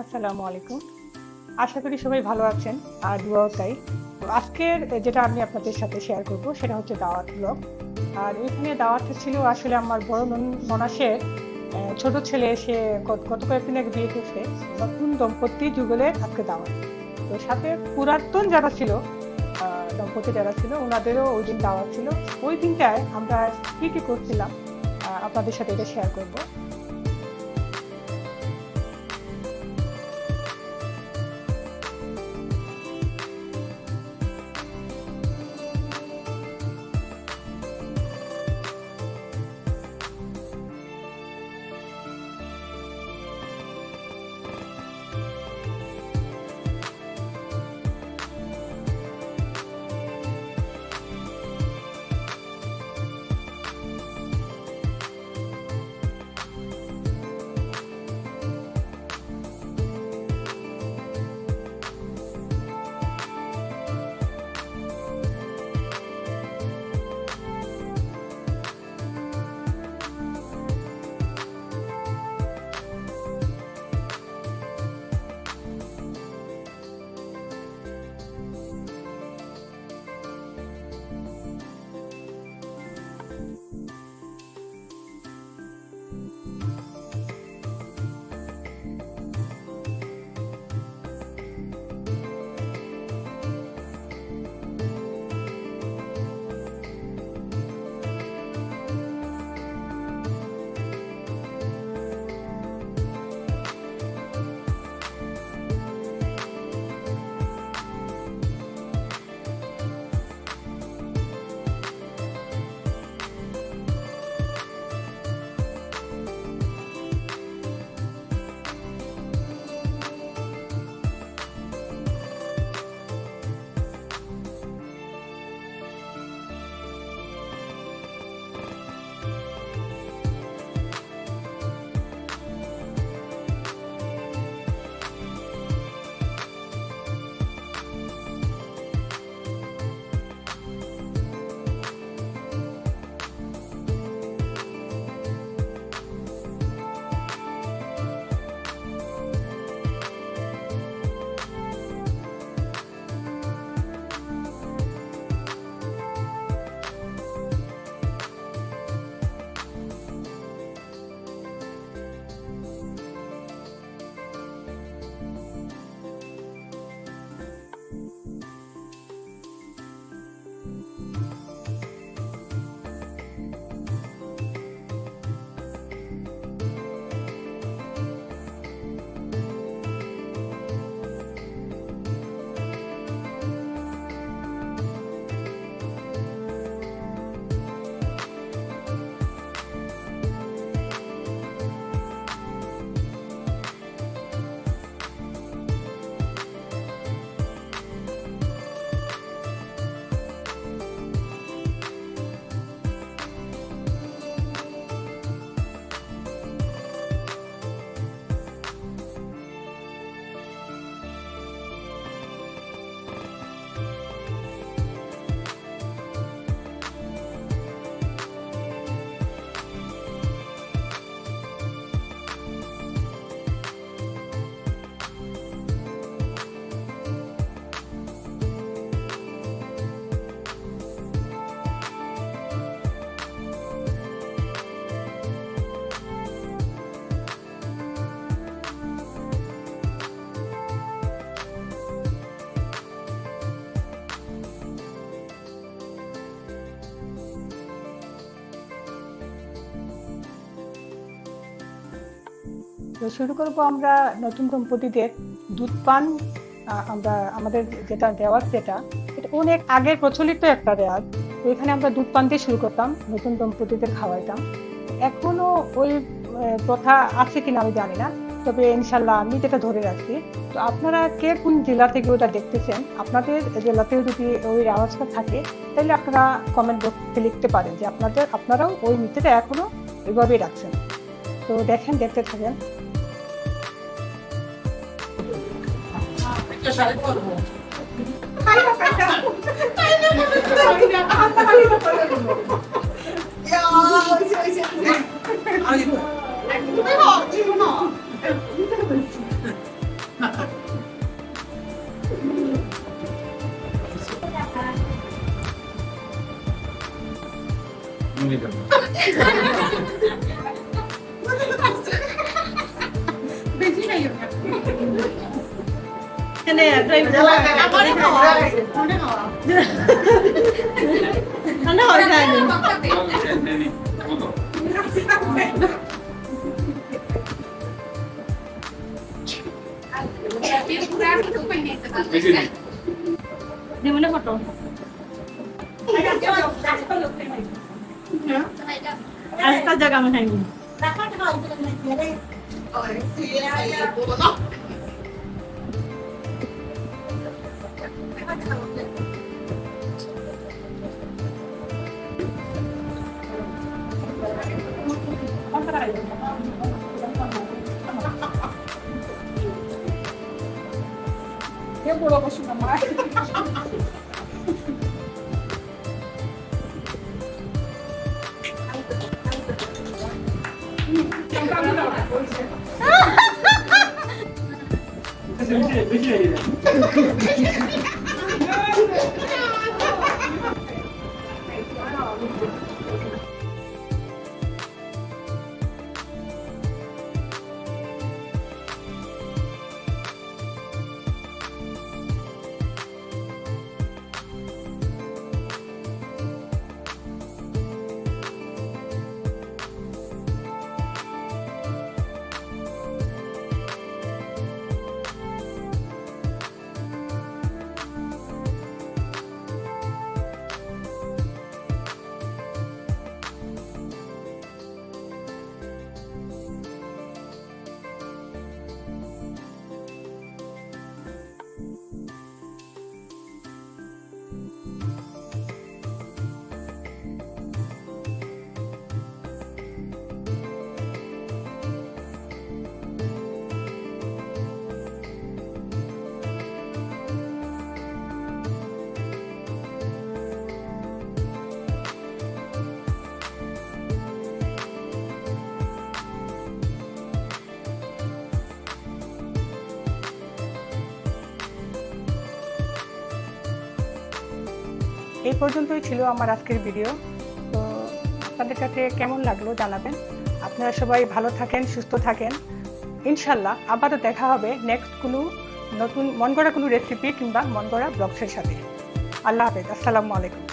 আসসালামু আলাইকুম। আশা করি সবাই ভালো আছেন আর দুয়াও তাই। তো আজকের যেটা আমি আপনাদের সাথে শেয়ার করব সেটা হচ্ছে দাওয়াত ব্লগ। আর এখানে দাওয়াতটা ছিল আসলে আমার বড় ননাসের ছোট ছেলে, সে গত কয়েকদিন আগে বিয়ে করছে। নতুন দম্পতি যুগলের আজকে দাওয়াত। তো সাথে পুরাতন যারা ছিল, দম্পতি যারা ছিল ওনাদেরও ওই দিন দাওয়াত ছিল। ওই দিনটায় আমরা কি করছিলাম আপনাদের সাথে এটা শেয়ার করব। তো শুরু করব আমরা নতুন দম্পতিদের দুধ পান। আমরা আমাদের যেটা রেওয়াজ, যেটা এটা অনেক আগের প্রচলিত একটা রেওয়াজ। তো এখানে আমরা দুধ পান দিয়ে শুরু করতাম, নতুন দম্পতিদের খাওয়াইতাম। এখনো ওই প্রথা আছে কিনা আমি জানি না, তবে ইনশাল্লাহ আমি যেটা ধরে রাখছি। তো আপনারা কে কোন জেলা থেকে ওটা দেখতেছেন, আপনাদের জেলাতেও যদি ওই রেওয়াজটা থাকে তাহলে আপনারা কমেন্ট বক্সে লিখতে পারেন যে আপনারাও ওই নীতিটা এখনো ওইভাবেই রাখছেন। তো দেখেন, দেখতে থাকেন। বেশি নাই ঠান্ডা হয় যায়নি জীবনে ফটো একটা জায়গা আমি খাইনি Qué puro con su mamá. এই পর্যন্তই ছিল আমার আজকের ভিডিও। তো আপনাদের কাছে কেমন লাগলো জানাবেন। আপনারা সবাই ভালো থাকেন, সুস্থ থাকেন। ইনশাল্লাহ আবারও দেখা হবে নেক্সট কোনো নতুন মন গড়া কোনো রেসিপি কিংবা মন গড়া ব্লগসের সাথে। আল্লাহ হাফেজ, আসসালামু আলাইকুম।